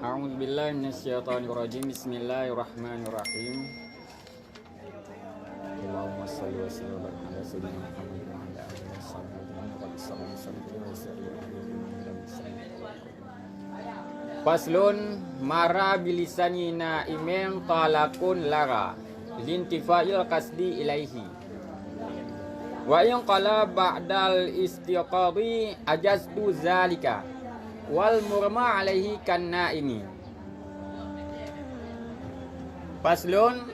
A'udzubillahi minasyaitonirrajim. Bismillahirrahmanirrahim. Allahumma shalli wa sallim ala sayyidina Muhammad wa ala alihi wasallam. Faslun mara bilisani naimin talakun lara lintifail qasdi ilaihi wa in qala ba'dal istiqadi ajaztu zalika wal murma alaihi kan naimi. Faslun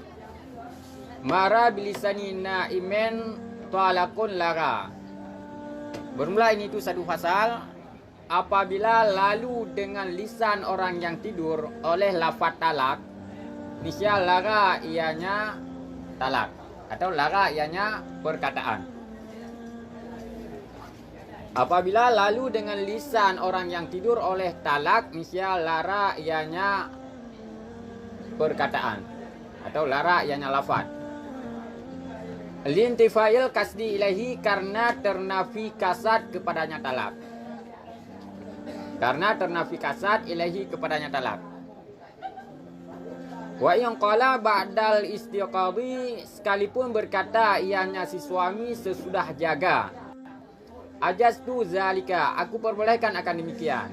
mara bilisani naimin talakun lara. Bermula ini itu satu fasal. Apabila lalu dengan lisan orang yang tidur oleh lafaz talak, niscaya lara ianya talak atau lara ianya perkataan. Apabila lalu dengan lisan orang yang tidur oleh talak, niscaya lara ianya perkataan atau lara ianya lafaz. Lintifail kasdi ilahi, karena ternafi kasad kepadanya talak. Karena ternafi kasad ilahi kepadanya talak. Wa in qala ba'dal istiqadi, sekalipun berkata ianya si suami sesudah jaga, ajaztu zalika, aku perbolehkan akan demikian.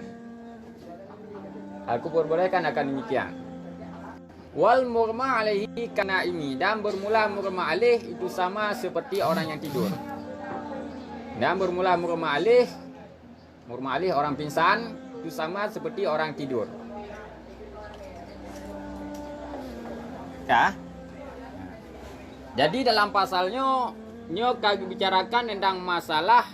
Aku perbolehkan akan demikian. Wal murma alaihi kanaimi, dan bermula murma alaih itu sama seperti orang yang tidur. Dan bermula murma alaih orang pingsan itu sama seperti orang tidur. Ya. Jadi dalam pasalnya kami bicarakan tentang masalah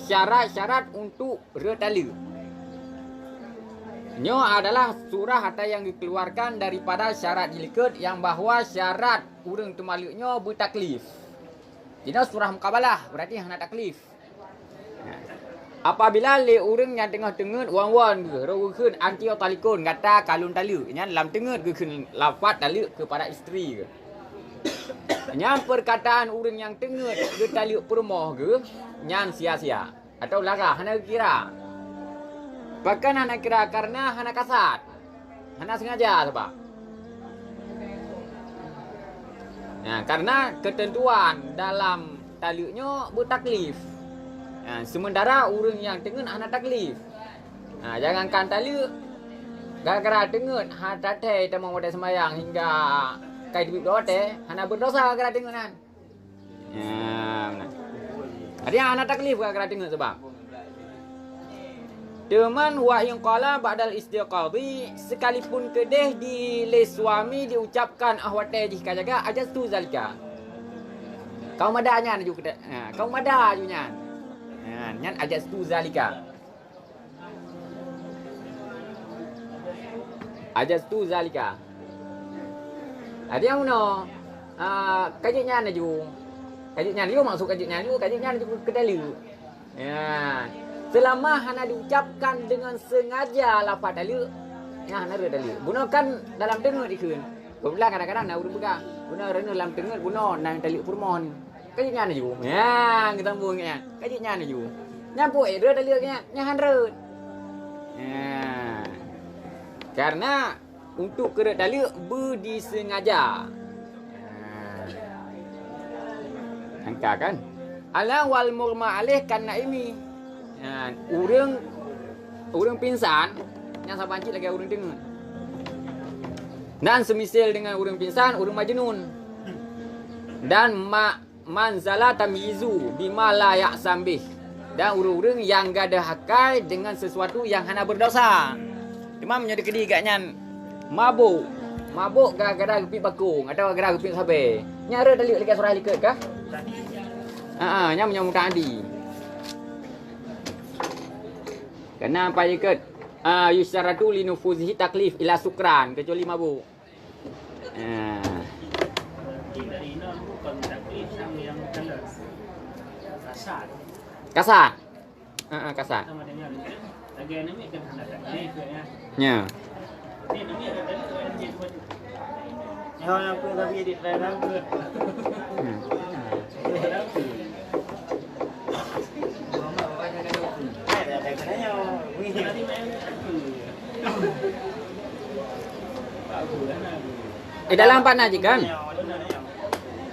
syarat-syarat untuk retali. Nyo adalah surah atau yang dikeluarkan daripada syarat dilikat yang bahwa syarat urang temaliknya bertaklif. Jadi surah mukabalah berarti hana taklif. Apabila le urang yang tengah-tengah wan-wan ke rawukeun anti talikun kata kalun talu nya dalam tengah ke lafaz talu kepada isteri ke. Nya perkataan urang yang tengah ke talu permoh ke nya sia-sia atau lara hana kira. Bahkan hana kira karena hana kasat. Hana sengaja sebab. Nah, karena ketentuan dalam talunya bertaklif. Nah, sementara orang yang tengah hana taklif. Nah, jangankan talu gara-gara tengah hana teh temu pada sembahyang hingga kai dibib dote hana berdosa gara tengah nan. Ya, benar. Ada yang hana taklif gara-gara tengah sebab. Teman wa in qala ba'dal istiqadi, sekalipun kedeh di le suami diucapkan ahwate jika jaga ajaztu zalika. Kau madanya ju kedeh. Kau mada ju nyan. Nyan ajaztu zalika. Ajaztu zalika. Ada yang no kajiknya ju. Kajiknya liu maksud kajiknya liu kedeh liu. Ya. Selama hana diucapkan dengan sengaja lafaz dalil, ya hana dalil. Buno kan dalam tengah dikeun. Bila kadang-kadang na urang pegang. Buno rena dalam tengah buno nang dalil permohon. Kajiknya ju. Ya, kita buangnya. Kajiknya ju. Nyampu re dalilnya nya han re. Ya. Karena untuk kere dalil berdisengaja. Angka kan? Ala wal murma alaih kan naimi. Urang pingsan yang sabanci lagi urang tengah. Dan semisal dengan urang pingsan, urang majnun. Dan manzala tamyizu bima la ya'sambih. Dan urang-urang yang gak ada hakai dengan sesuatu yang hana berdosa. Cuma menjadi kediganya mabuk. Mabuk gara-gara gepik bakung atau gara-gara gepik sabe. Nyara dalik lagi surah likat kah? Nya menyambut tadi. Kena apa ikat? Yusyaratu linufuzihi taklif ila sukran, kecuali mabuk. Kasar. Kasar. Ya. Yang aku tapi edit dalam. Dalam apa nak kan?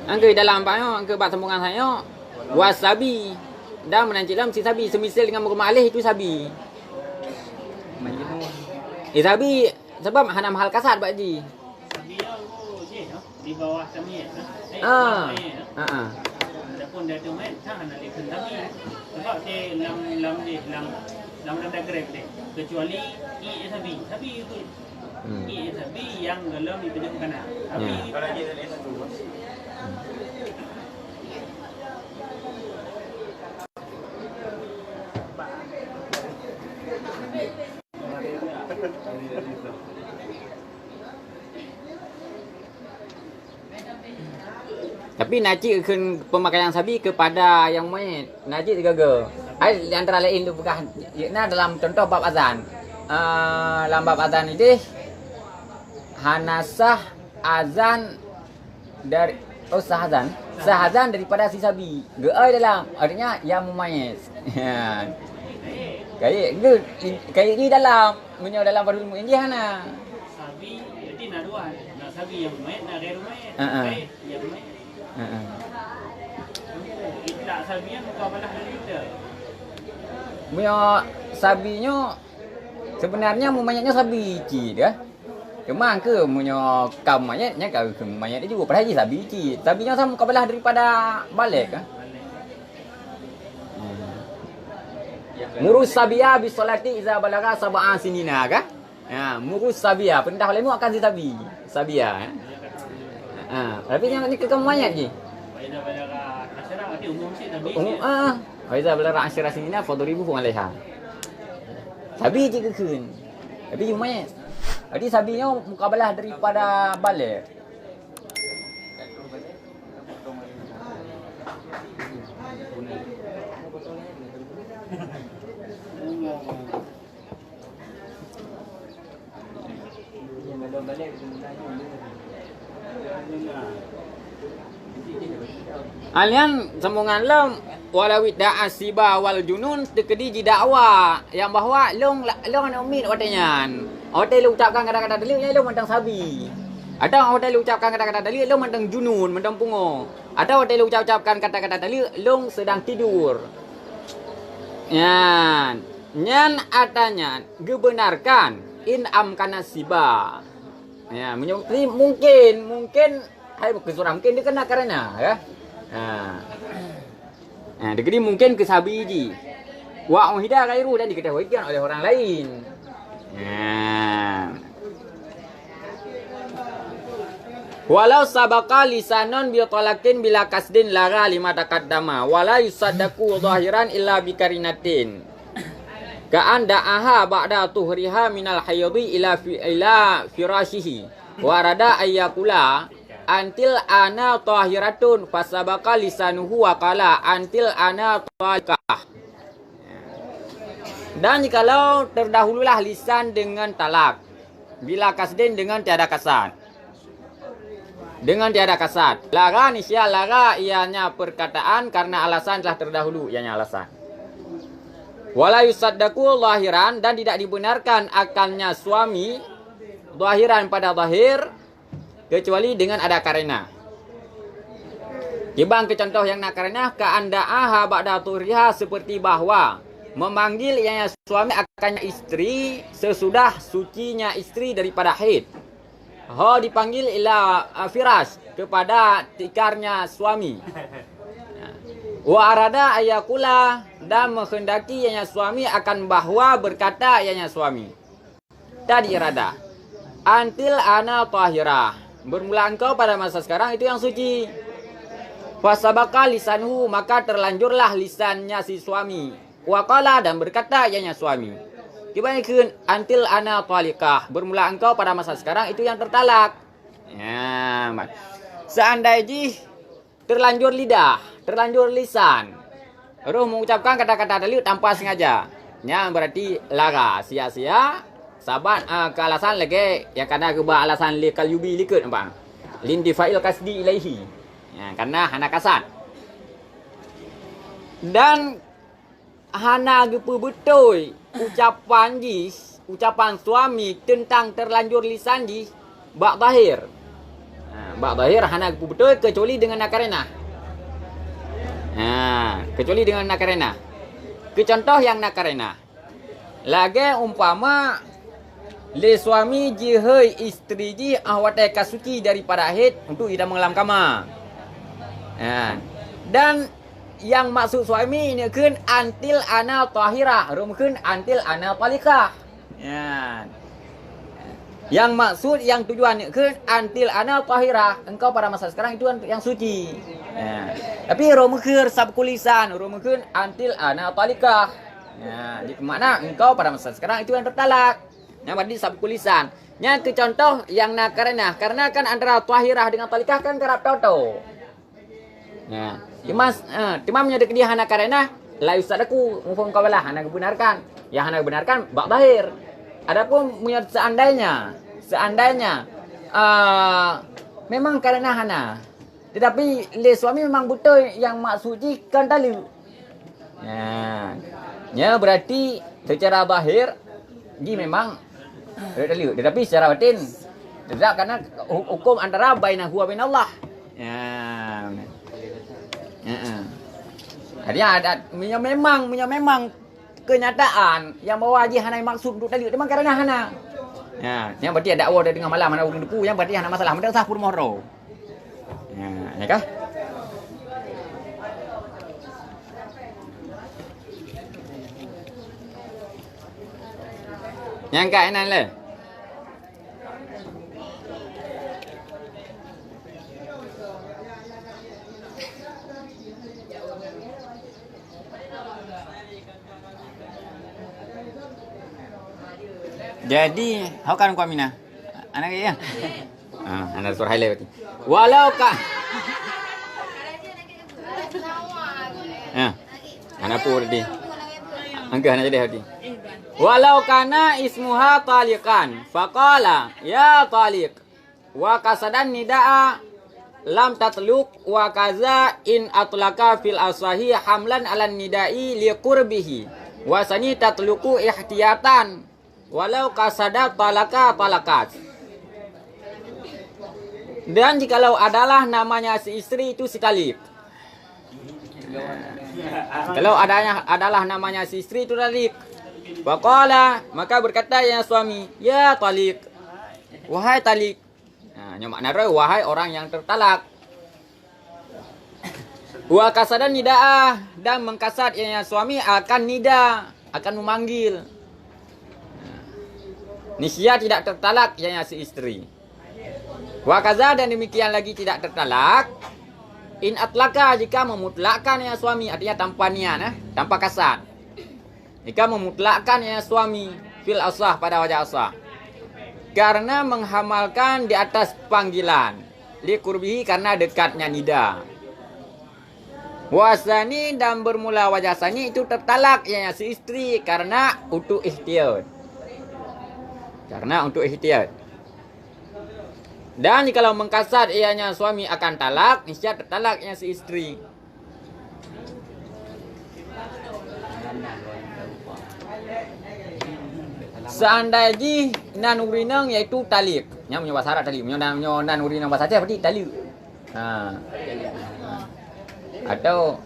Angka dalam apa yo? Angka bab sambungan saya wasabi. Dan menancik dalam si sabi semisal dengan rumah alih itu sabi. Sabi sebab hana mahal kasat Pak Haji. Sabi di bawah Samiyah. Adapun dia tu main tak nak lekun sabi. Sebab dia lam ada grab dia. Kecuali sabi. Sabi itu sabi yang dalam dipinjam kanan. Sabi kalau dia ada satu. Tapi najik pemakaian sabi kepada yang main najik juga. Ai antara lain tu bukan. Nah dalam contoh bab azan. Dalam bab azan ini hanasah azan dari sah azan daripada si sabi. Geai dalam artinya yang memayis. Kayak ni dalam punya dalam pada ilmu ini hana. Sabi jadi nak dua. Nak sabi yang main nak gairu main. Yang main. Itlak sabinya mukabalah dari kita. Punya sabinya sebenarnya mayatnya sabi ci dah. Cuma ke punya kam mayatnya ke mayat dia juga pada haji sabi ci. Sabinya sama mukabalah daripada balik kan. Murus sabia bi solati iza balaga sab'a sinina kan? Murus sabia perintah olehmu akan si sabi. Sabia tapi yang ni kekam mayat je. Iza balaga asyara ada umum sih tapi. Iza balaga asyara sinina fadribu alaiha. Sabi je kekun. Tapi mayat. Jadi sabinya mukabalah daripada balik. Alian sambungan lem walawid da'asiba wal junun tekedi didakwa yang bahawa long ana umit otenyan. Otel ucapkan kata-kata dalil yang long mentang sabi. Ada otel ucapkan kata-kata dalil long mentang junun, mentang pungo. Ada otel ucapkan kata-kata dalil long sedang tidur. Nyan atanya gebenarkan in amkana siba. Ya, mungkin hai kesurah mungkin dia kena karena ya. Jadi mungkin ke sabi ji. Wa uhidah gairu dan diketahuikan oleh orang lain. Walau sabaqa lisanon bi talaqin bila kasdin lara lima taqaddama wala yusaddaqu zahiran illa bi karinatin. Ka'anda aha ba'da tuhriha minal hayyadi ila firashihi warada ayyakula antil ana tahiratun fasabaqa lisanuhu wa qala antil ana talaqah. Dan jikalau terdahululah lisan dengan talak bila kasdin dengan tiada kasat. Dengan tiada kasat. Lara nisya lara ianya perkataan karena alasan telah terdahulu ianya alasan. Wala yusaddaqu zahiran dan tidak dibenarkan akannya suami zahiran pada zahir kecuali dengan ada karena. Kibang ke contoh yang nak karena ka'anda aha ba'da tuhriha seperti bahwa memanggil ianya suami akannya istri sesudah sucinya istri daripada haid. Dipanggil ila firash kepada tikarnya suami. Wa arada ayakula dan menghendaki ianya suami akan bahwa berkata ianya suami. Tadi irada. Antil ana tahirah. Bermula engkau pada masa sekarang itu yang suci. Fasabaqa lisanhu maka terlanjurlah lisannya si suami. Wa qala dan berkata ianya suami. Kebanyakan antil ana talikah. Bermula engkau pada masa sekarang itu yang tertalak. Ya, seandainya terlanjur lidah, terlanjur lisan. Roh mengucapkan kata-kata dalil tanpa sengaja. Yang berarti lara, sia-sia. Sahabat ke alasan lagi. Yang karena kebah alasan likal yubi likut. Nampak? Lindifail kasdi ilaihi. Ya, karena hana kasat. Dan hana gepu betul ucapan jis ucapan suami tentang terlanjur lisan di bak zahir. Bak zahir hana betul kecuali dengan nakarena. Kecuali dengan nakarena. Contoh yang nakarena. Lagi umpama le suami jihai isteri ji ahwatai kasuci daripada haid untuk ida mengelam kama. Dan yang maksud suami ini kan antil ana tahira, rumkeun antil ana talikah. Yang maksud yang tujuan ini kan antil ana tahira, engkau pada masa sekarang itu yang suci. Tapi rumkeun sabkulisan, rumkeun antil ana talikah. Jadi mana engkau pada masa sekarang itu yang tertalak. Yang berarti sabkulisan. Yang contoh yang nakarena, karena kan antara tahirah dengan talikah kan kerap toto. Timamnya dekat dia hana karena la yusadaku mufum kawalah hana kebenarkan. Yang hana benarkan bak zahir. Adapun punya seandainya memang karena hana. Tetapi le suami memang betul yang maksudnya kan tali. Berarti secara zahir dia memang tali. Tetapi secara batin tidak, karena hukum antara bainahu wa bainallah. Artinya ada memang kenyataan yang bawa haji hana maksud untuk tali memang karena hana. Yang berarti ada awal dengan malam hana urang depu, yang berarti hana masalah mendak sah pur mohro. Ya kah? Yang kainan le. Jadi, how kan kau mina? Anak ya? Anak suruh highlight berarti. Walau ka. Anak pur di. Angka anak jadi berarti. Walau kana ismuha taliqan, faqala ya taliq wa kasadan nidaa lam tatluk wa kaza in atlaka fil asahi hamlan alan nidai liqurbihi wa sani tatluku ihtiyatan walau kasada talaka talakat. Dan jikalau adalah namanya si istri itu si talik. Kalau adalah namanya si istri itu talik. Faqala, maka berkata ya suami, ya talik, wahai talik. Makna wahai orang yang tertalak. Wa kasadan nidaah, dan mengkasad ya suami akan nida, akan memanggil. Nisya tidak tertalak ya si istri. Wa kaza, dan demikian lagi tidak tertalak. In atlaka, jika memutlakkan ya suami, artinya tanpa niat, tanpa kasad. Jika memutlakkan ya suami fil asah pada wajah asah, karena menghamalkan di atas panggilan li kurbihi, karena dekatnya nida. Wasani, dan bermula wajah sani itu tertalak ya si istri karena untuk ihtiyat. Dan jikalau mengkasad ianya suami akan talak, niscaya tertalak ya si istri. Seandainya nanurinang yaitu talik. Yang punya bahasa Arab talik. Punya nanurinang bahasa Aceh berarti talik. Atau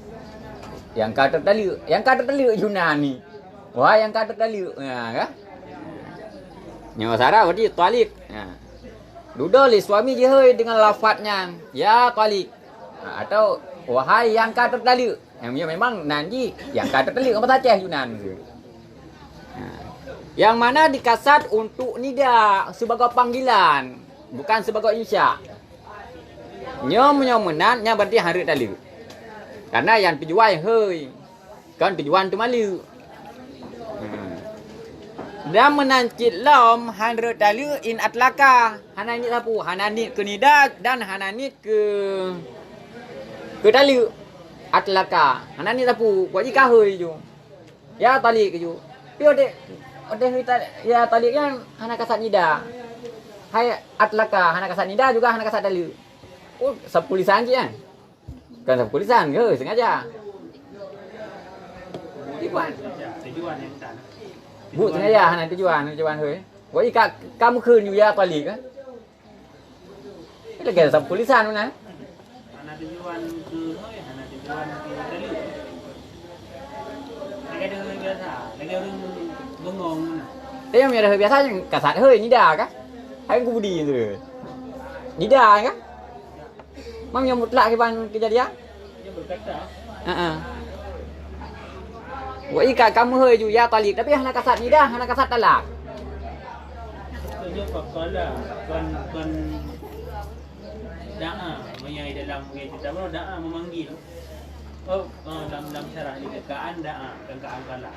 yang kata talik. Yang kata talik Yunani. Wah, yang kata talik. Kan? Yang bahasa Arab berarti talik. Duduk suami je dengan lafadznya. Ya talik. Atau wahai yang kata talik. Yang memang nanti yang kata talik bahasa Aceh Yunani. Yang mana dikasat untuk nida sebagai panggilan, bukan sebagai insya. Menannya berarti hari tali. Karena yang tujuan hei, kan tujuan tu malu. Dan menancit lam hari tali in atlaka, hananit sapu, hananit ke nida dan hananit ke tali atlaka, hananit sapu, buat jika hei ju. Ya tali ke ju. Piode ya tali kan hana kasat nida. Hai atlaka hana kasat nida juga hana kasat tali. Oh, sabkulisan je kan? Kan sabkulisan ke sengaja. Tujuan yang sana. Bu sengaja hana tujuan heuy. Wa ika kamuคืนอยู่ยาตอลีกะitu kayak sab tulisan mana hana tujuan ke heuy hana tujuan ke tadi lagi ada heuy biasa lagi orang bengong mana tapi yang ada heuy biasa yang kasat heuy nida kah hai ku budi tu nida kah mam yang mutlak ke ban kejadian dia berkata wa ika kamu heuyอยู่ยาตอลีtapi hana kasat nida hana kasat talak tunjuk fakala kan da'a mayai dalam kita baru da'a memanggil dalam syarah ni kekaan da'a dan kekaan kala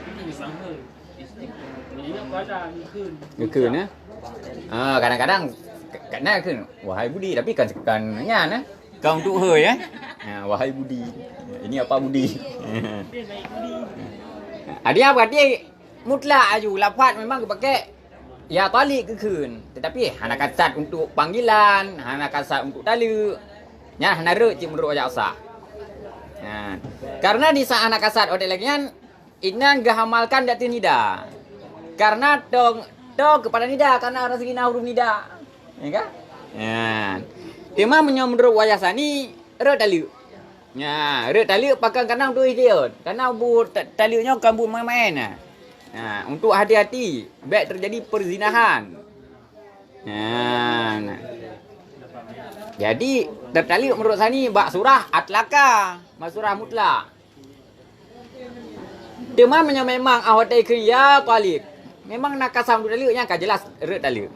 ini memang heuy istiqomah kalaคืนนะkadang-kadang kadangคืนwahai budi tapi kan nya nah kau untuk heuy wahai budi ini apa budi dia berarti mutlak aju lafaz memang dipakai ya tali keคืนtetapi hana kasat untuk panggilan hana kasat untuk tali nya hana re cik menurut wajah sah karena di saat hana kasat odek lagian inan gahamalkan dati nida karena dong kepada nida karena rezeki huruf nida ya kan tema menurut wajah sani re tali re tali pakai karena untuk idiot karena bu talinya kan bu main-main untuk hati-hati baik terjadi perzinahan. Jadi tertali menurut sani bak surah atlaka, surah mutlak. Dia memang awate ke ya talib. Memang nak kasam dalil nya kan jelas re dalil.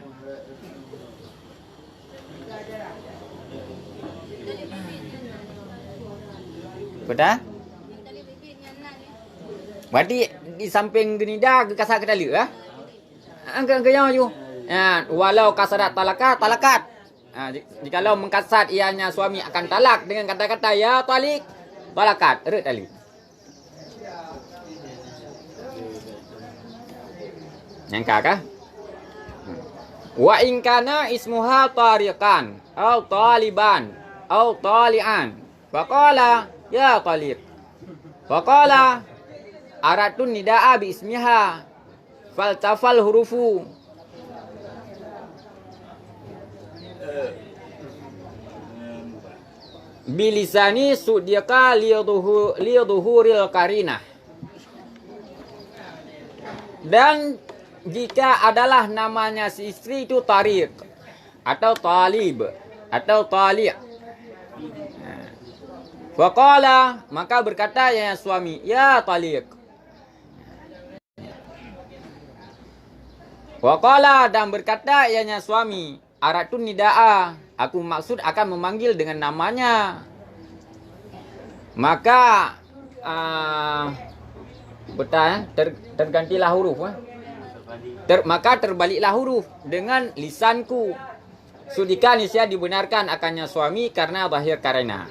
Betul? Berarti di samping genida ke kasar ke dalil angka yang ju walau kasarat talakat jikalau mengkasat ianya suami akan talak dengan kata-kata ya talik talakat re dalil yang kakak wa in kana ismuha tariqan au taliban au talian faqala ya talik faqala aratun nida'a bi ismiha faltafal hurufu bilisani sudyaka liduhuril karinah dan jika adalah namanya si istri itu tariq atau talib atau tali' faqala maka berkata ya suami ya taliq Waqala dan berkata ianya suami aratun nida'a aku maksud akan memanggil dengan namanya maka betul tergantilah huruf maka terbaliklah huruf dengan lisanku sudika nisya dibenarkan akannya suami karena zahir karena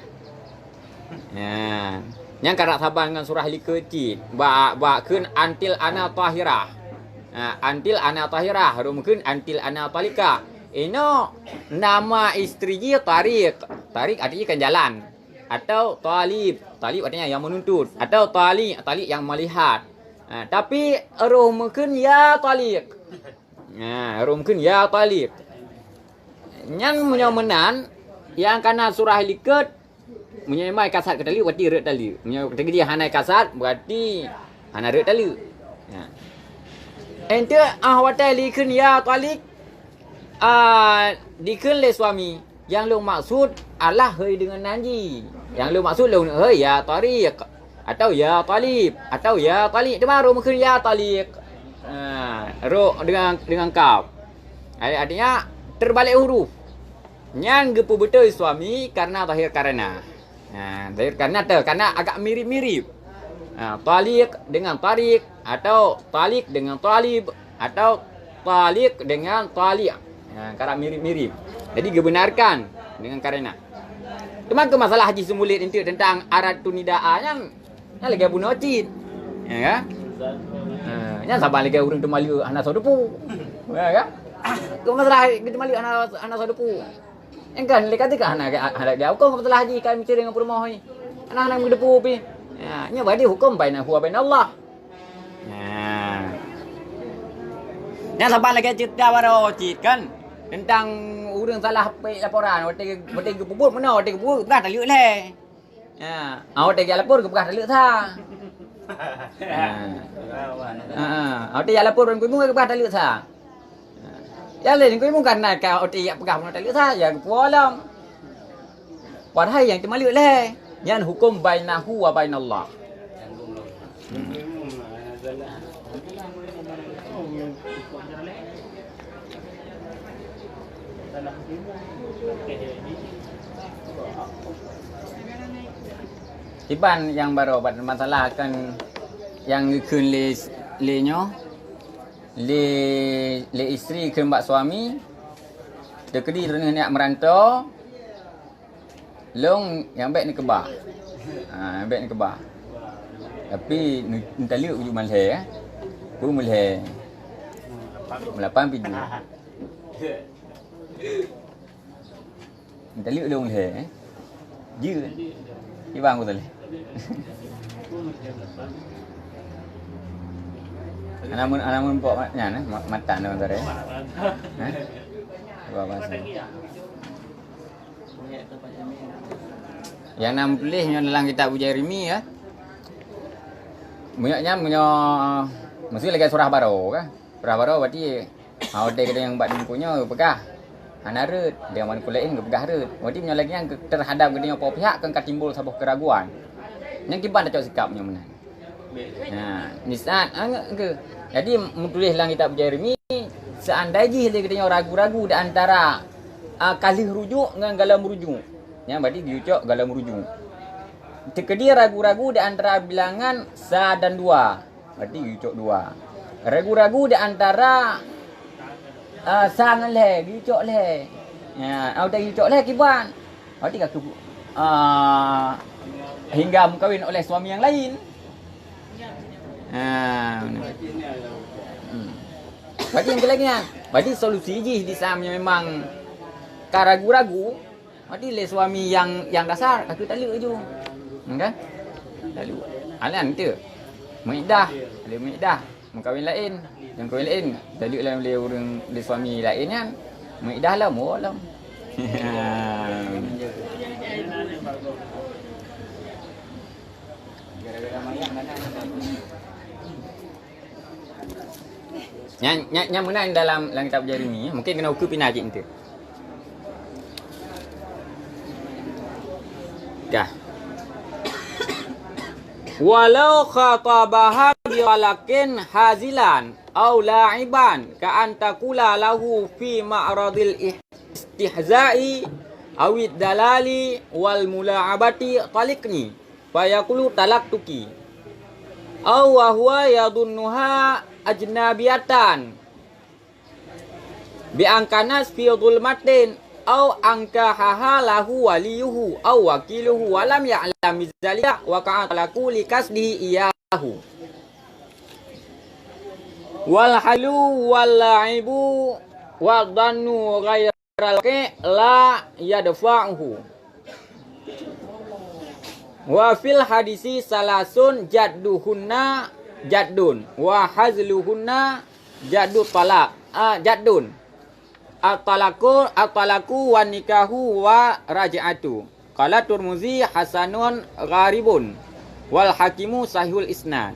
yang karena sabar dengan surah likecit ba keun antil ana tahirah antil ana tahirah rumkeun antil ana talika ino nama istrinya tarik artinya kan jalan atau talib artinya yang menuntut atau tali yang melihat tapi rumkeun ya talik rumkeun ya talik yang menyomenan yang kana surah liket menyemai kasat ke tali berarti re tali ketika dia hanai kasat berarti hana re tali ente ahwata likun ya talik dikun le suami yang lu maksud Allah hei dengan nanji yang lu maksud lu hei ya tariq atau ya talib atau ya talik dia baru mungkin ya talik ro dengan kaf artinya terbalik huruf yang gepu betul suami karena zahir karena zahir karena agak mirip-mirip talik dengan tarik atau talik dengan talib atau talik dengan tali' karena mirip-mirip jadi dibenarkan dengan karena cuma ke masalah haji semulit itu tentang aratun nida'a yang lagi abu nocit ya kan yang sabar lagi urang temali anak sodepu ya kan ke masalah temali anak sodepu engkan lekati ka anak dia hukum masalah haji kami ciri dengan permohon anak-anak mengedepu pi nya berarti hukum baina huwa baina Allah Yang sabar lagi cerita baru kan tentang orang salah laporan. Waktu kebut mana? Waktu kebut bekas tak liuk leh. Ya, waktu lapor ke bekas tak liuk tha. Waktu lapor orang kuimu ke bekas tak liuk tha. Ya lain kuimu kan nak kau waktu bekas mana tak liuk tha ya kepualam. Padahal yang cuma liuk leh. Yang hukum bainahu wa bainallah. Iban yang baru buat masalah kan yang ikut le nyo le isteri ke mbak suami dekedi dengan nak merantau long yang baik ni kebah. Yang baik ni kebah. Tapi minta liuk ujuk malhe Bu malhe. Melapan piju. Minta liuk long malhe. Dư. Ibang ko tali. Anamun po yan mata na tare. Ha? Babasa. Yang nam tulis dalam kitab Jeremia ya. Banyaknya mesti lagi surah baru kan. Surah baru berarti ada kita yang buat punya pegah. Anarut dia manipulain ke pegah rut. Berarti punya lagi yang terhadap kita yang pihak kan timbul sebuah keraguan. Yang kiban tak sikapnya mana. Nah, ni saat ke. Jadi menulis dalam kitab Jeremia seandainya kita ragu-ragu di antara kali rujuk dengan galam rujuk. Ya, berarti diucap galam rujuk. Dia ragu-ragu di antara bilangan sa dan dua. Berarti diucap dua. Ragu-ragu di antara sa dengan le, diucap le. Ya, ada diucap le kiban. Berarti aku hingga mengkawin oleh suami yang lain. Berarti yang kelaknya. Berarti solusi di sana memang ragu-ragu. Berarti le suami yang dasar aku tak liuk je. Kan? Tak liuk. Alan tu. Mengiddah, ada mengiddah, mengkahwin lain, yang kahwin lain. Tak liuk lah le orang le suami lain kan. Mengiddah lah molam. Yang menang dalam kitab Jeremia mungkin kena ukur pindah je itu. Dah. Walau khatabaha biwalakin hazilan aw la'iban ka antakula lahu fi ma'radil istihza'i awid dalali wal mula'abati talikni fayaqulu talaktuki aw wa huwa yadunnuha ajnabiyatan bi angkanas fi dhulmatin aw angkahaha lahu waliyuhu aw wakiluhu walam ya'lam bizalika wa ka'alaku likasdihi iyahu wal halu wal la'ibu wa dhannu ghairal la yadfa'uhu wa fil hadisi salasun jadduhunna jaddun wa hazluhunna jaddu talaq jaddun at-talaku wan nikahu wa raj'atu qala Tirmizi hasanun gharibun wal hakimu sahihul isnad.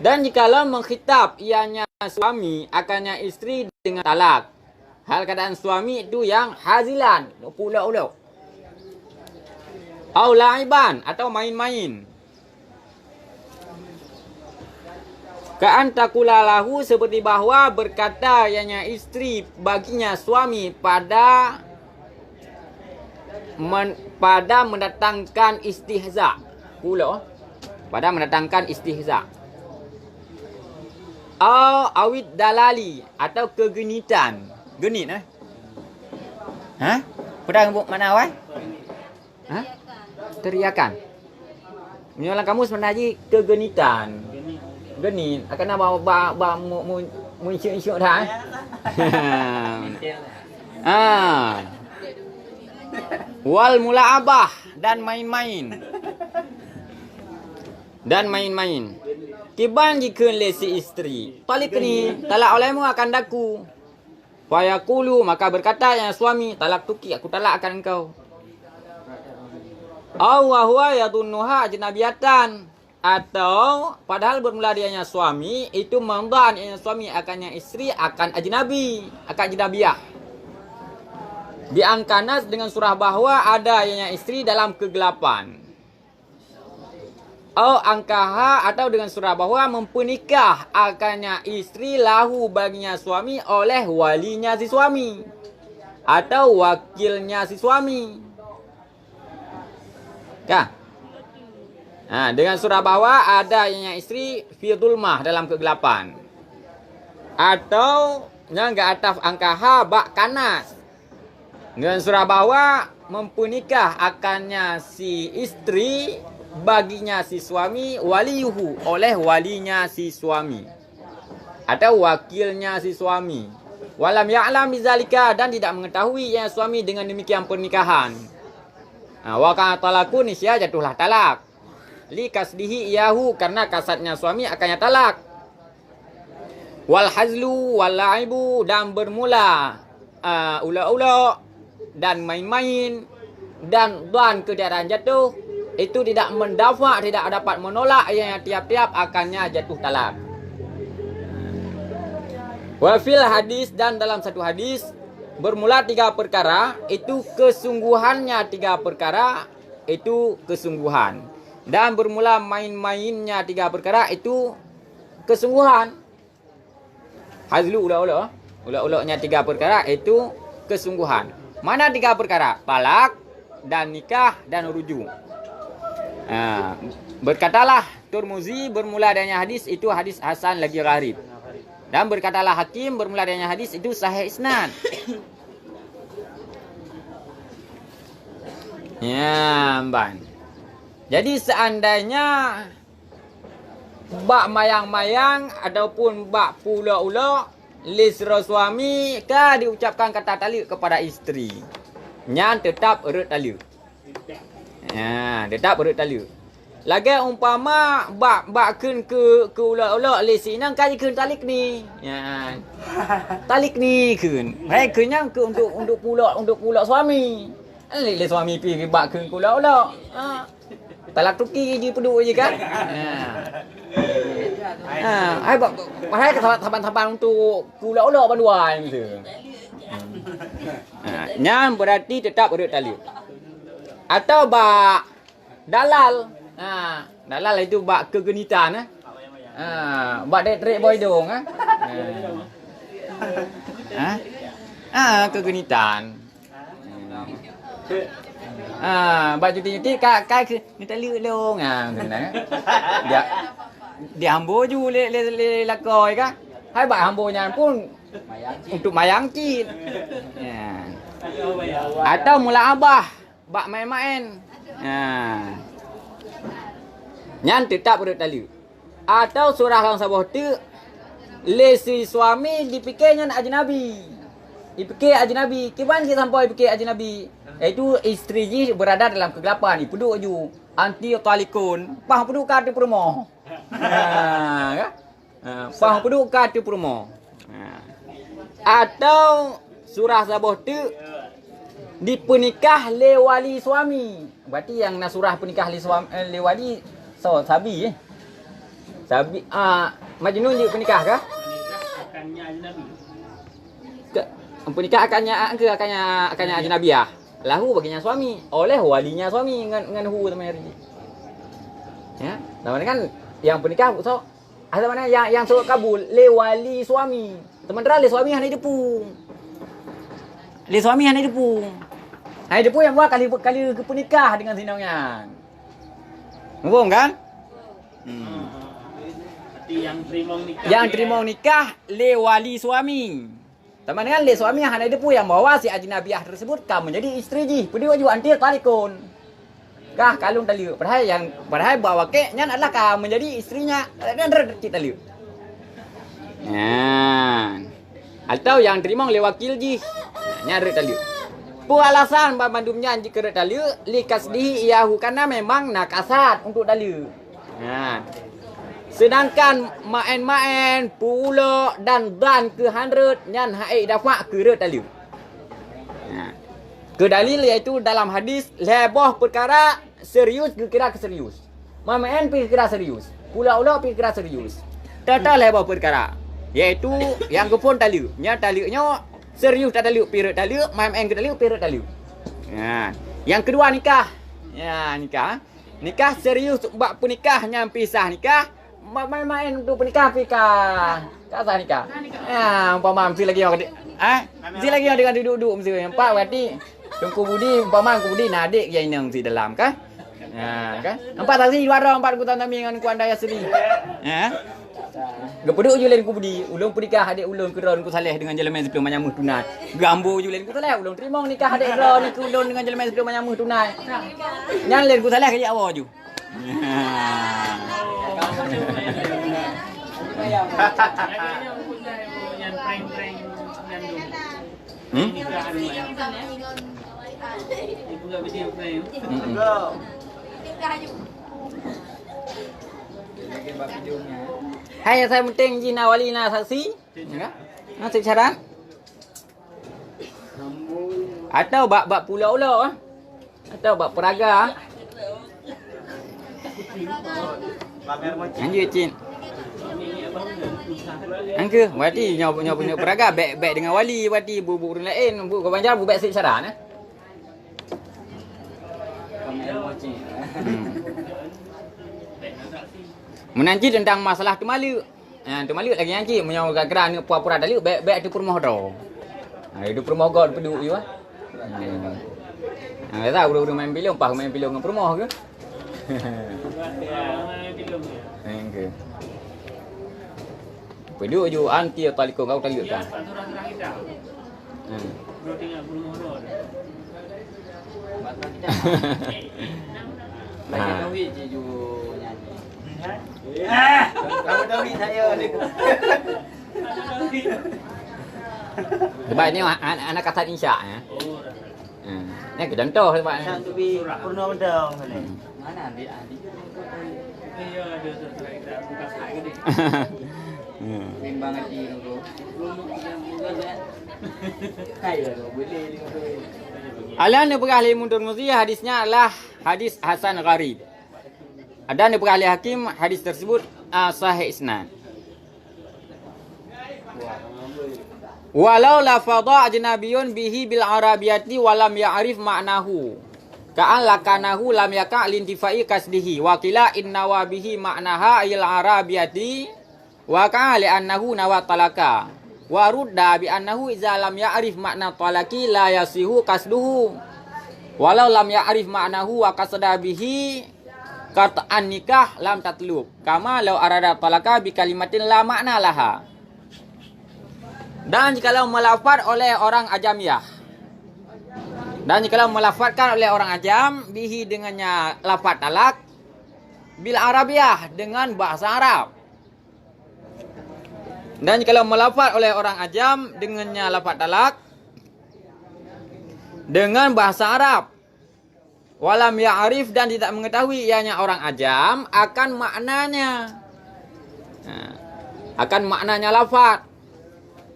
Dan jikalau mengkhitab ianya suami akannya istri dengan talak, hal keadaan suami itu yang hazilan pulau-pulau au laiban atau main-main Ka'antakulalahu seperti bahawa berkata ianya istri baginya suami pada mendatangkan istihza. Pula pada mendatangkan istihza. Awid dalali atau kegenitan. Genit Ha? Pedang mana awal? Ha? Teriakan. Menyolang kamu sebenarnya kegenitan. Genit akan apa mu isyuk dah. Wal mulaabah dan main-main. dan main-main. Kiban jika lesi isteri. Talik ni, talak olehmu akan daku. Fayaqulu, maka berkata yang suami, talak tuki, aku talakkan engkau. Aw wa huwa yadunnuha ajnabiyatan. Atau padahal bermula dianya suami itu memandang yang suami akan yang isteri akan ajnabi, akan ajnabiyah. Diangkanas dengan surah bahawa ada yang isteri dalam kegelapan. Atau angkaha atau dengan surah bahawa mempernikah akannya isteri lahu baginya suami oleh walinya si suami atau wakilnya si suami. Kah? Dengan surah bahawa ada yang isteri fi dhulmah dalam kegelapan. Atau yang enggak ataf angkaha bak kanas. Dengan surah bahawa mempernikah akannya si isteri baginya si suami waliyuhu oleh walinya si suami atau wakilnya si suami. Walam ya'lam bizalika dan tidak mengetahui yang suami dengan demikian pernikahan. Wa kana talaku nisya jatuhlah talak. Li kasdihi iyahu karena kasatnya suami akannya talak. Wal hazlu wal laibu dan bermula ula-ula dan main-main dan keadaan jatuh itu tidak mendafa, tidak dapat menolak yang tiap-tiap akannya jatuh talak. Wa fil hadis dan dalam satu hadis bermula 3 perkara itu kesungguhannya 3 perkara itu kesungguhan dan bermula main-mainnya 3 perkara itu kesungguhan. Hazlu ula-ulanya 3 perkara itu kesungguhan. Mana 3 perkara? Talak dan nikah dan rujuk. Berkatalah Tirmizi bermula dengan hadis itu hadis hasan lagi gharib. Dan berkatalah Hakim bermula dengan hadis itu sahih isnad. Ya, ban. Jadi seandainya bak mayang-mayang ataupun bak pula-ula lisra suami ka diucapkan kata talak kepada isteri. Nyan tetap urut talak. Tetap urut talak. Lagi umpama bak keun ke ula-ula lesi nang kai keun talik ni. Talik ni keun. Hai keunnya ke untuk pula suami. Le suami pi bak keun ke ula-ula. Talak tuki je peduk je kan. Hai bak hai taban-taban untuk ula-ula banduan tu. Nyam berarti tetap urut talak. Atau bak dalal. Dalal itu bak kegenitan bak trek boy dong kegenitan. Bak cuti-cuti kai ke ni talak dong dia hambo ju le lakoi ka. Hai bak hambonya pun untuk mayang cit. Atau mula abah bak main-main. Nyan tetap urut talak. Atau surah lang sabah tu lesi suami dipikirnya ajnabi. Dipikir ajnabi. Kiban dia sampai dipikir ajnabi. Itu isteri je berada dalam kegelapan. Duduk je anti talikun. Pah peduk kat rumah. Pah peduk kat rumah. Atau surah sabah tu dipernikah le wali suami. Berarti yang nak surah pernikah le suami le wali sabi Sabi Majnun je pernikah kah? Pernikah akannya ajnabi. Pernikah akannya ajnabiah. Lahu baginya suami oleh walinya suami dengan hu teman hari. Ya, teman kan yang pernikah so ada mana yang surat kabul le wali suami. Teman le suami hanya depu. Le suami hanya depu. Hai depu yang buat kali pernikah dengan sinaunya. Ngomong kan? Yang terima nikah le wali suami. Teman kan le suami yang hanya depu yang bawa si ajnabiah tersebut kamu menjadi isteri ji. Pedi wajib anti talikun. Kah kalung talak. Padahal bawa keknya adalah kamu menjadi istrinya. Dan redit talak. Atau yang terima le wakil ji. Nyari talak. Pu alasan bandumnya jika talak li kasdihi iyahu karena memang nak kasat untuk talak. Sedangkan main-main pula dan ke 100 nyan haid dafa ke talu. Ke dalil iaitu dalam hadis lebah perkara serius kira serius. Main kira serius. Pula-ula kira serius. Tata lebah perkara iaitu yang kepun talu. Nya talunya serius tak talu period talu, main ke talu period talu. Yang kedua nikah. Nikah. Nikah serius buat pernikahnya pisah nikah. Main untuk pernikah pikah. Kata nikah. Umpama mesti lagi orang mesti lagi dengan duduk-duduk mesti empat berarti tungku budi umpama ku budi nadik yang nang si dalam kan? Kan? Empat saksi dua orang empat ku tanami dengan ku andaya seri. Gepeduk je lain ku budi, ulung pernikah adik ulung keron ku saleh dengan jelemen sebelum menyamuh tunai. Gambo je lain ku saleh ulung terima nikah adik keron ni ku ulung dengan jelemen sebelum menyamuh tunai. Nyan lain ku saleh kaya awak ju. Yang prank-prank yang dulu. Nikahan mo yan. Ibu gak bisa prank. Hai saya penting jina wali na saksi. Enggak? Nasib syarat. Atau bab pulau-pulau atau bab peraga. Anjir cin. Angke, berarti nyawa punya peraga baik dengan wali, berarti bubu orang lain, bu kau banjar bu baik nasib syarat Menanci tentang masalah temalu. Temalu lagi nanti menyawa kerana pura-pura dalu baik tu permoh ro. Itu permoh god peduk you ah. Tahu udah main pilong, pak main pilong dengan permoh ke? Engke. Peduk ju anti taliko kau talu kan. Banyak tahu je ju nyanyi. Kamu tahu saya ni. Sebab ni anak kata insya ya. Ni contoh sebab ni. Satu bi purna mendang ni. Mana adik? Iya, ada terkait buka sai ke dia. Bimbang hati tu. Kaya boleh dengan tu. Alan ni perahli mundur muzi hadisnya adalah hadis hasan gharib. Ada ni perahli hakim hadis tersebut sahih isnad. Walau lafadha ajnabiyun bihi bil arabiyati walam ya'rif ma'nahu. Ka'an lakanahu lam yaka' lintifai kasdihi. Wa qila inna wa bihi ma'naha ayil arabiyati. Wa ka'a li'annahu nawa talaka. Wa rudda bi'annahu iza lam ya'rif makna talaki la yasihu kasduhu. Walau lam ya'rif maknahu wa kasda bihi qat'an nikah lam tatlub. Kama law arada talaka bi kalimatin la makna laha. Dan jikalau melafaz oleh orang ajamiyah. Dan jikalau melafazkan oleh orang ajam bihi dengannya lafaz talak bil arabiyah dengan bahasa Arab. Dan jikalau melafaz oleh orang ajam dengannya lafaz talak dengan bahasa Arab. Walam ya'rif dan tidak mengetahui ianya orang ajam akan maknanya. Akan maknanya lafaz.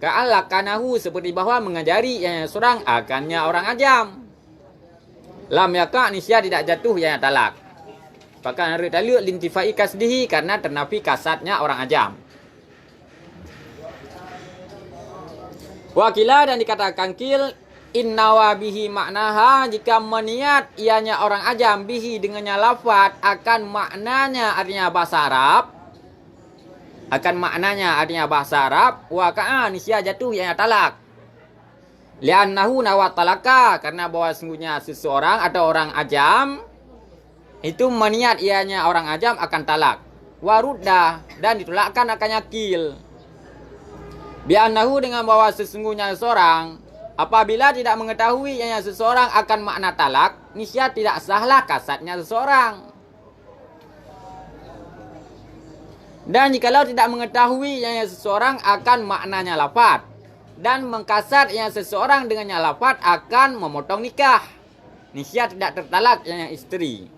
Ka'allakanahu seperti bahawa mengajari ianya seorang akannya orang ajam. Lam yaka' nisya tidak jatuh ianya talak. Bahkan taluk lintifai kasdihi karena ternafi kasatnya orang ajam. Wakila dan dikatakan kil innawa bihi maknaha jika meniat ianya orang ajam bihi dengannya lafaz akan maknanya artinya bahasa Arab. Akan maknanya artinya bahasa Arab. Waka'a nisya jatuh ianya talak. Li'annahu nawat talaka karena bahwa sungguhnya seseorang atau orang ajam itu meniat ianya orang ajam akan talak. Warudda dan ditolakkan akannya kil. Bi'annahu dengan bahwa sesungguhnya seseorang apabila tidak mengetahui ianya seseorang akan makna talak, nisya tidak sahlah kasatnya seseorang. Dan jikalau tidak mengetahui ianya seseorang akan maknanya lafaz dan mengkasat ianya seseorang dengannya lafaz akan memotong nikah, nisya tidak tertalak ianya isteri.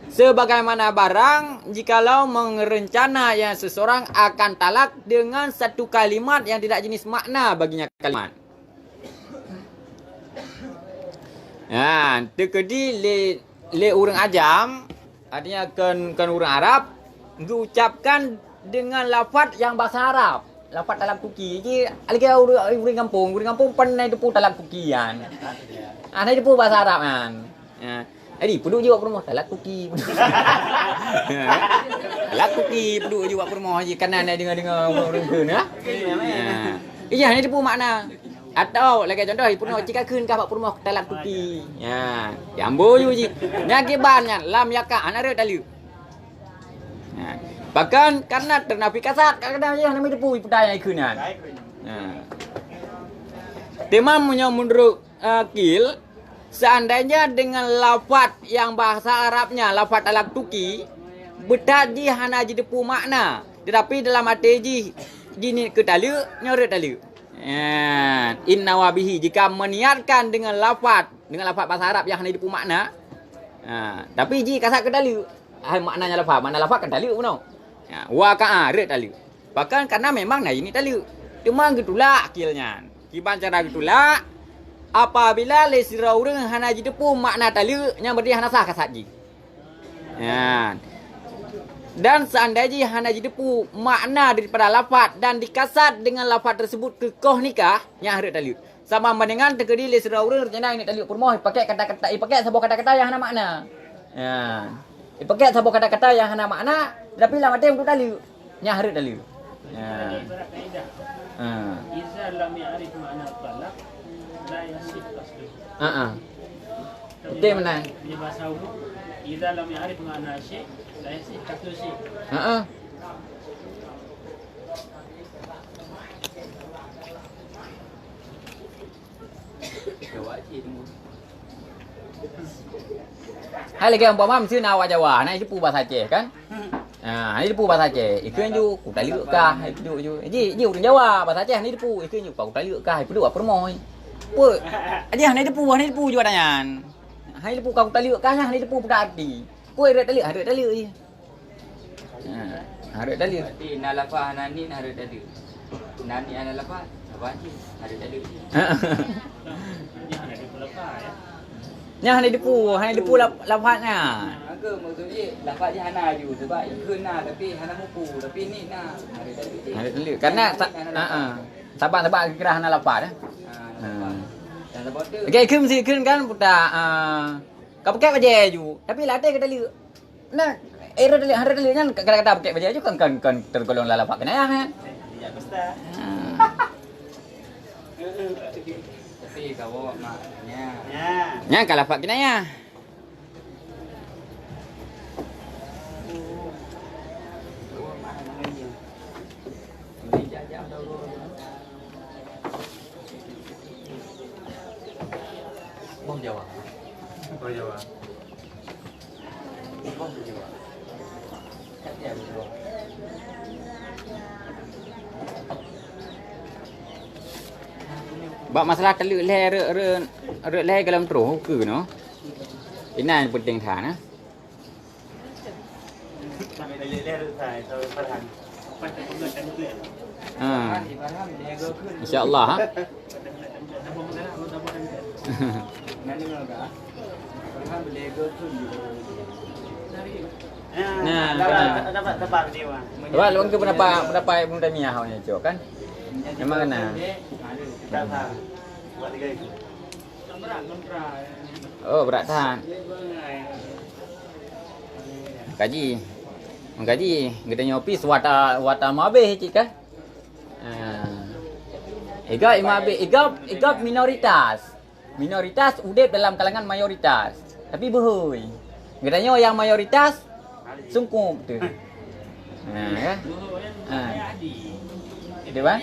Sebagaimana barang jikalau merencana yang seseorang akan talak dengan satu kalimat yang tidak jenis makna baginya kalimat. Ya, terkedi le orang ajam, artinya kan orang Arab, diucapkan dengan lafaz yang bahasa Arab. Lafaz talak tuki. Jadi lagi orang kampung pandai depu talak tukian. Ada depu bahasa Arab kan. Ya. Jadi penduduk juga rumah talak tuki. Talak tuki penduduk juga rumah je kanan dengar orang keun ya. Iya, ini depu makna. Atau lagi contoh puno jika keun ka pak rumah talak tuki. Ya, jambo ju ji. Nya kibannya lam yaka anare talu. Ya. Bahkan karena ternafi kasat kadang yang namanya depu pudaya keunan. Ya. Temam punya menurut kil seandainya dengan lafaz yang bahasa Arabnya lafaz talak tuki bertaji hana ji depu makna tetapi dalam arti ji gini ke talu nyore talu. Ya, inna wabihi jika meniatkan dengan lafaz bahasa Arab yang hana depu makna. Tapi ji kasat ke talu maknanya makna lafaz kan talu puno. Ya, wa ka re talu. Bahkan karena memang nah ini talu. Cuma gitulah akilnya. Kiban cara gitulah apabila lesira urang hana ji depu makna talu nya berarti hana sah kasat ji. Ya. Dan seandainya hana ji depu makna daripada lafaz dan dikasat dengan lafaz tersebut kekoh nikah nya harus talu. Sama dengan terkedi lesira urang rencana ini talu permoh pakai kata-kata pakai sebuah kata-kata yang hana makna. Ya. Pakai sebuah kata-kata yang hana makna tapi lama dia untuk talu nya harus talu. Ya. Iza lam ya'rif makna talak la yasih tasbih. Betul mana? Di bahasa umum, iza lam ya'rif makna syai' la yasih tasbih. Hai lagi umpama mesti nawak Jawa, nah itu bahasa Aceh kan? Nah, ini depu bahasa Aceh. Ikun ju, ku tali kah? Itu ju. Ji orang Jawa bahasa Aceh ni depu. Ikun ju, ku tali kah? Itu apa permoy. Pu. Aja ni depu ju adanyan. Hai depu ku tali kah? Ni depu pada arti. Pu ada tali je. Ada tali. Berarti nalafa nani harus tadi. Nani nalafa apa sih? Harus tadi. Jangan ada pelapar ya. Nya ni depu lafaznya. Ke maksudnya lafaz je hana ju sebab ikun nah tapi hana mupu tapi ni nah harus tadi. Ada tali. Karena sabar kira hana lafaz dah. Dan sebab tu. Okey, ikun kan budak kau pakai baju ju. Tapi latih ke tali. Nah, hari tali nya kata-kata pakai baju ju kan tergolong lafaz kena kan. Ya ustaz. Tapi kau maknya. Nya kalau lafaz kena ya. Bom Jawa. Oh Jawa. Bom Jawa. Kat dia Jawa. Bak masalah teluk le dalam terus ke no. Ini yang penting thàนะ InsyaAllah ha. Nah, dapat tebak dia. Sebab lu ke pendapat Ibnu Taimiyah hanya cok kan. Memang kena. Oh, berat tahan. Mengkaji, kita nyopi wata mabeh cik kan. Igap minoritas. Minoritas udip dalam kalangan mayoritas. Tapi behui. Katanya yang mayoritas sungkup tu. Kan? Dia bang?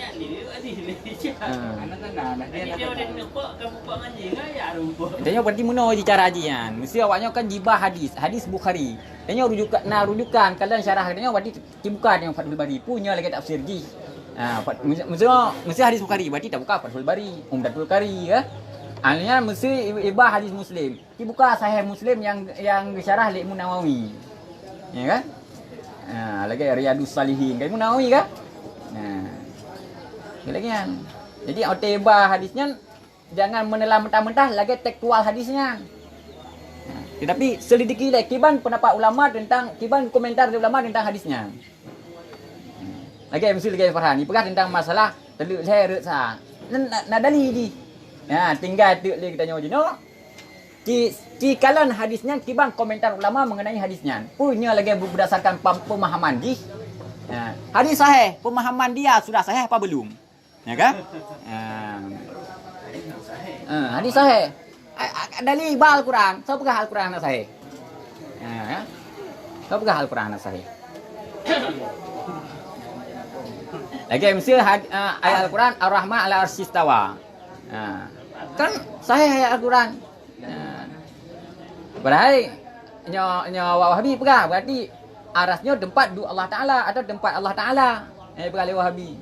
Tanya berarti mana cara hajian? Mesti awaknya kan jibah hadis Bukhari. Tanya rujukan kalian syarah tanya berarti bukan yang Fathul Bari punya lagi tafsir ji. Mesti hadis Bukhari berarti tak buka Fathul Bari, Umdatul Qari ya. Alnya mesti ibah hadis Muslim. Dibuka sahih Muslim yang syarah li Imam Nawawi. Ya kan? Lagi Riyadus Salihin. Kan Imam Nawawi kan? Lagi kan. Jadi otibah hadisnya jangan menelan mentah-mentah lagi tekstual hadisnya. Tetapi selidiki lagi kiban pendapat ulama tentang kiban komentar dari ulama tentang hadisnya. Lagi mesti lagi Farhan. Ini tentang masalah teluk saya reksa. Nak dali di. Ya, tinggal tu lagi kita nyawa je. No. Cikalan hadisnya kiban komentar ulama mengenai hadisnya. Punya lagi berdasarkan pemahaman di. Hadis sahih, pemahaman dia sudah sahih apa belum? Ya kan? Hadis sahih. Dalil Al-Quran. Siapa pegang Al-Quran nak sahih? Siapa pegang Al-Quran nak sahih? Lagi mesti ayat Al-Quran Ar-Rahman ala arsy istawa. Kan sahih ayat Al-Quran. Berarti nyawa Wahabi pegang berarti arasnya tempat Allah Taala atau tempat Allah Taala. Pegang Wahabi.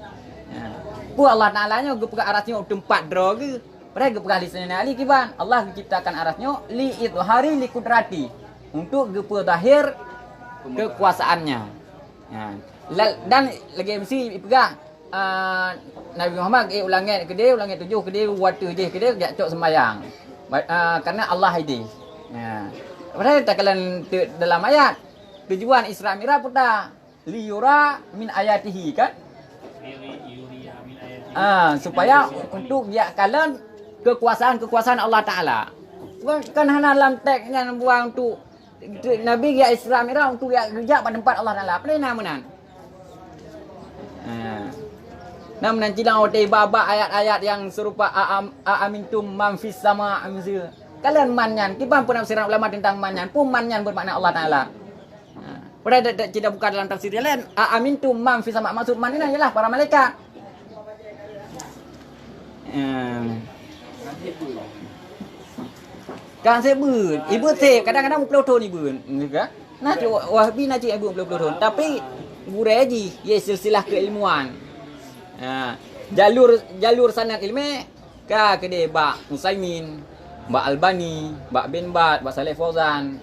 Pu Allah Taala-nya pegang arasnya tempat dro ke. Berarti pegang lisan Ali kiban. Allah menciptakan arasnya li idhari li kudrati untuk gepedahir kekuasaannya. Dan lagi mesti pegang Nabi Muhammad ulangi ke dia 7 ke dia waktu dia ke dia cok sembahyang. Karena Allah ini. Berarti takalan dalam ayat tujuan Isra Mi'raj putar liyura min ayatihi kan? Supaya untuk dia kalian kekuasaan Allah Taala. Kan hana dalam teksnya buang untuk Nabi ya Isra Mi'raj untuk dia kerja pada tempat Allah Taala. Apa nama menan? Namun nanti dah otai baba ayat-ayat yang serupa amintum man fis sama amzil. Kalian manyan, kiban pun nafsiran ulama tentang manyan, pun manyan bermakna Allah Taala. Pada tidak buka dalam tafsir yang lain, amintum man fis sama maksud man ini adalah para malaikat. Kan sebut, ibu teh kadang-kadang pelotong ibu, enggak? Nah, Wahabi nak ibu pelotong, tapi bureji, ye silsilah keilmuan. Jalur sanad ilmu ka kede Ba Musaimin, Ba Albani, Ba Bin Baz, Ba Saleh Fauzan.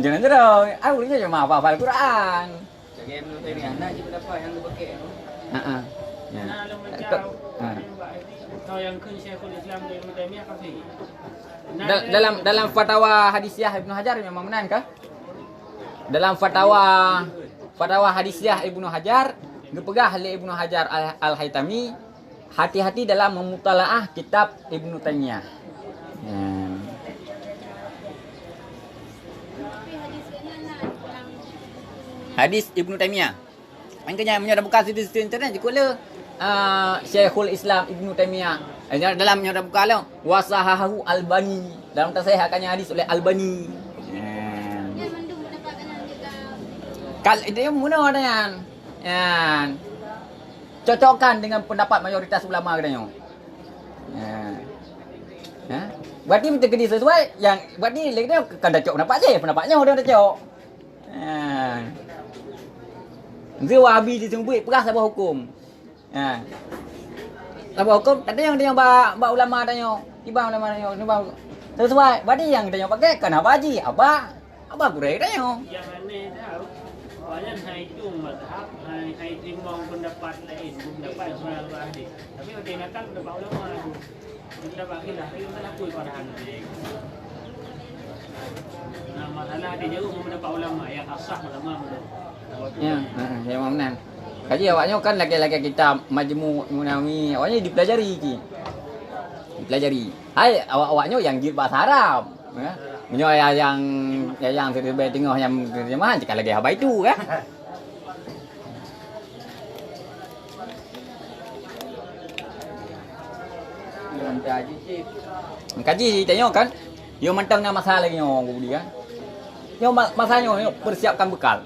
Jangan terus. Aku ni cuma hafal Quran. Jadi menurut ini anak je dapat yang dipakai. Kalau yang kun Syekhul Islam dari Ibnu Taimiyah kafir. Dalam fatwa hadisiyah Ibnu Hajar memang benar kah? Dalam fatwa hadisiyah Ibnu Hajar, gepegah oleh Ibnu Hajar Al-Haytami, hati-hati dalam memutalaah kitab Ibnu Taimiyah. Hadis Ibnu Taimiyah. Makanya menyada buka di internet je kula. Syekhul Islam Ibnu Taimiyah. Dalam menyada buka lah wasahahu Albani. Dalam tasahihkannya hadis oleh Albani. Yang mendung mendapatkan juga. Kal itu mana dengan cocokkan dengan pendapat mayoritas ulama katanya. Berarti kita kena sesuai yang berarti lagi dia kan dah cocok pendapat je, pendapatnya udah cocok. Dia Wahabi disebut perah sabah hukum. Sabah hukum tak ada yang dia ba ulama tanya. Tiba ulama tanya, ni ba sesuai. Berarti yang dia pakai kenapa haji? Apa kurang tanya. Yang aneh tahu, banyak itu mazhab, hai timbang pendapat lain, pendapat soal hadis. Tapi ada nakal pendapat ulama tu. Pendapat khilaf itu tak akui Quran ni. Masalah dia jauh mendapat ulama yang asah ulama tu. Ya, memang benar. Kaji awaknya kan lagi-lagi kita Majmu' Munawi, awaknya dipelajari ki. Dipelajari. Hai awaknya yang gil bahasa Arab, ya. Menyo yang terbaik tengah yang terjemahan cakap lagi haba itu kan. Kaji tanya kan. Yo mantang nama masalah lagi nyo dia kan. Yo masanya persiapkan bekal.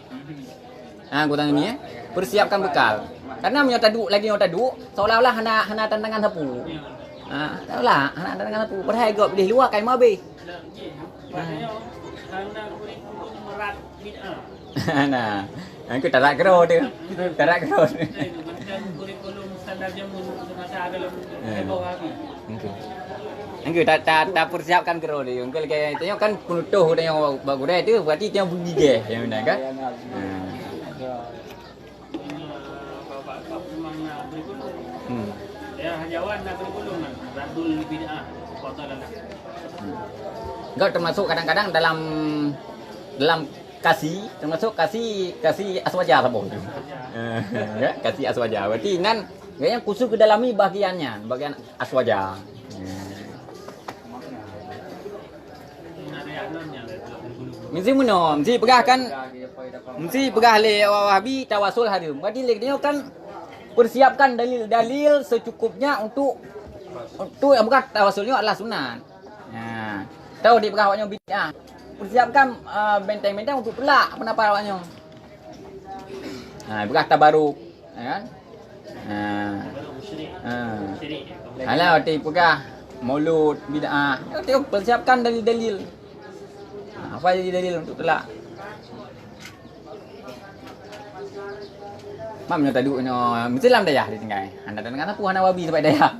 Aku tanya ni persiapkan bekal. Karena menyata duk lagi nyata duk seolah-olah hana tantangan sapu. Tak lah, hana tantangan sapu. Padahal gop di luar kai mabe. Karena kurikulum merat bid'ah. Nah, angku tarak kero tu. Tarak kero. Itu macam kurikulum standar jamun semasa dalam heboh Wahabi. Angku tak persiapkan kero dia. Angku lagi tengok kan penutuh tengok bagurai tu berarti tengok bunyi ge yang benar kan? Bapak memang nak kurikulum. Ya hajawan nak kurikulum kan. Radul bid'ah. Kota dalam. Engkau termasuk kadang-kadang dalam kasih termasuk kasih aswaja sabung tu. Ya, kasih aswaja. Berarti nan yang khusus ke dalami bagian aswaja. Mesti muno, mesti pegah le Wahabi tawasul hadir. Berarti dia kan persiapkan dalil-dalil secukupnya untuk yang bukan tawasulnya adalah sunat. Nah, tahu di pegah awaknya bid'ah. Persiapkan benteng-benteng untuk pelak pendapat awaknya. Nah, pegah tabaruk, ya kan? Alah, waktu pegah maulud bid'ah. Tengok persiapkan dalil-dalil. Apa jadi dalil untuk pelak? Mamnya tadi mesti lam dayah di tinggal. Anda dan kata puan Wahabi sampai dayah.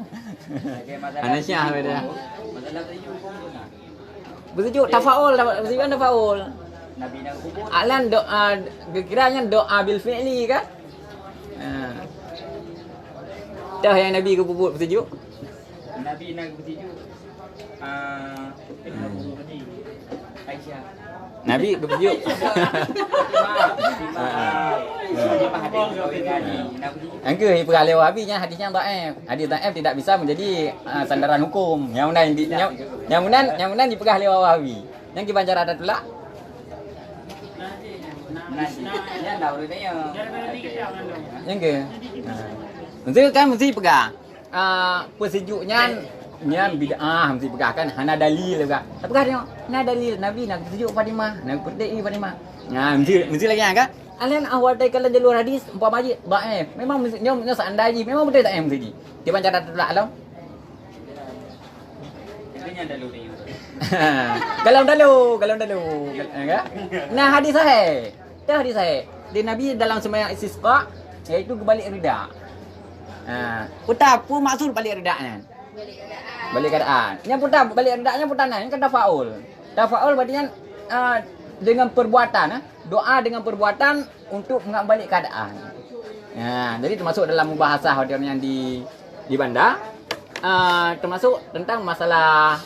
Ana Syiah sampai dayah. Masalah tadi hukum tu nak. Bersejuk tafaul, bersejuk tafaul. Nabi nak kubur. Alan doa kiranya doa bil fi'li kan? Dah yang Nabi ke bubut bersejuk. Nabi nak bersejuk. Aisyah. Nabi bersejuk. Angka perkara Wahabi nya hadisnya dhaif. Hadis dhaif tidak bisa menjadi sandaran hukum. Yang munan dipegah oleh Wahabi. Yang kibanjar ada pula. Yang dah udah dia. Yang ke? Mesti pegah. Persejuknya bid'ah mesti pegah kan hana dalil juga. Tak pegah tengok. Nah dalil Nabi nak sejuk Fatimah, nak perdi Fatimah. Nah mesti lagi kan? Alian awal dari kalau jalur hadis umpama haji dhaif. Memang nyo seandainya memang betul tak mesti. Dia baca tak alam. Intinya dalu dia. Kalau dalu. Enggak? Nah hadis sahih. Itu hadis sahih. Di Nabi dalam sembahyang istisqa iaitu balik rida. Putar apa maksud balik ridanya? Balik keadaan. Yang putar balik ridanya putaran yang kan tafaul. Tafaul berarti dengan perbuatan, doa dengan perbuatan untuk mengembalik keadaan. Jadi termasuk dalam bahasa yang di bandar, termasuk tentang masalah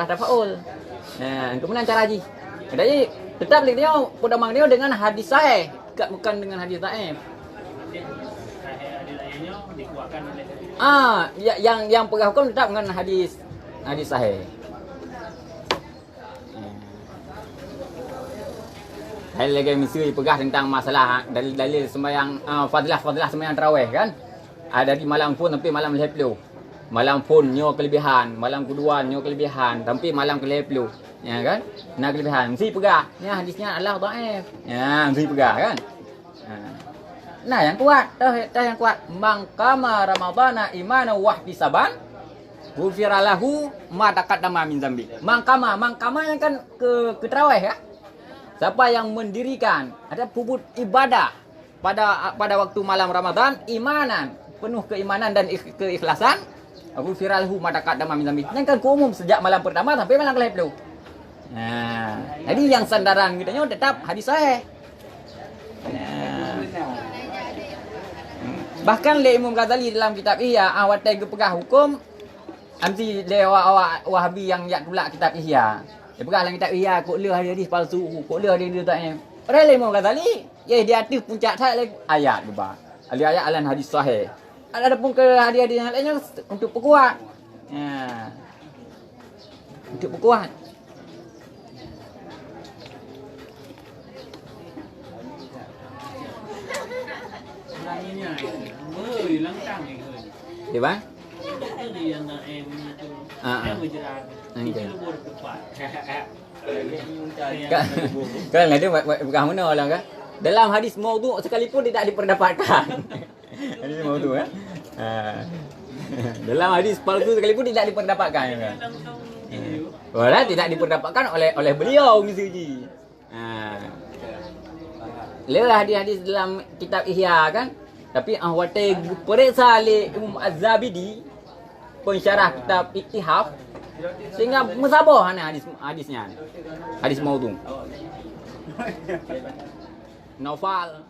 tafaul. Kemudian cara haji. Jadi tetap dia pedamang dia dengan hadis sahih, bukan dengan hadis dhaif. Yang pegang hukum tetap dengan hadis sahih. Hari lagi mesti pegah tentang masalah dalil sembahyang fadilah sembahyang tarawih kan. Ada di malam pun tapi malam leplu. Malam pun nyo kelebihan, malam kedua nyo kelebihan, tapi malam keleplu. Ya kan? Nak kelebihan mesti pegah. Ya hadisnya Allah dhaif. Ya mesti pegah kan? Nah yang kuat, yang kuat. Mangkama Ramadhana imana wahtisaban ghufira lahu ma taqaddama min dzambi. Mangkama yang kan ke tarawih ya. Siapa yang mendirikan ada puput ibadah pada waktu malam Ramadan imanan, penuh keimanan dan keikhlasan, ghufira lahu ma taqaddama min dzambi. Yang kan umum sejak malam pertama sampai malam ke-10. Jadi yang sandaran kita tetap hadis sahih. Bahkan le Imam Ghazali dalam kitab Ihya awat tega pegah hukum anti le awak Wahabi yang yak tolak kitab Ihya. Dia pegah dalam kitab Ihya kok le hadis palsu, kok le dia tak ni. Padahal Imam Ghazali dia aktif puncak tak lagi ayat juga. Ayat alan hadis sahih. Ada pun ke hadis-hadis yang lainnya untuk perkuat. Untuk perkuat. Di ba? Kan ada bukan mana lah kan. Dalam hadis maudhu sekalipun tidak diperdapatkan. Hadis maudhu ya. Dalam hadis palsu sekalipun tidak diperdapatkan kan. Walau tidak diperdapatkan oleh beliau Misuji. Lelah hadis-hadis dalam kitab Ihya kan. Tapi ahwate periksa oleh Imam Az-Zabidi pensyarah kitab Ittihaf sehingga musabah hadisnya. Hadis maudhu. Naufal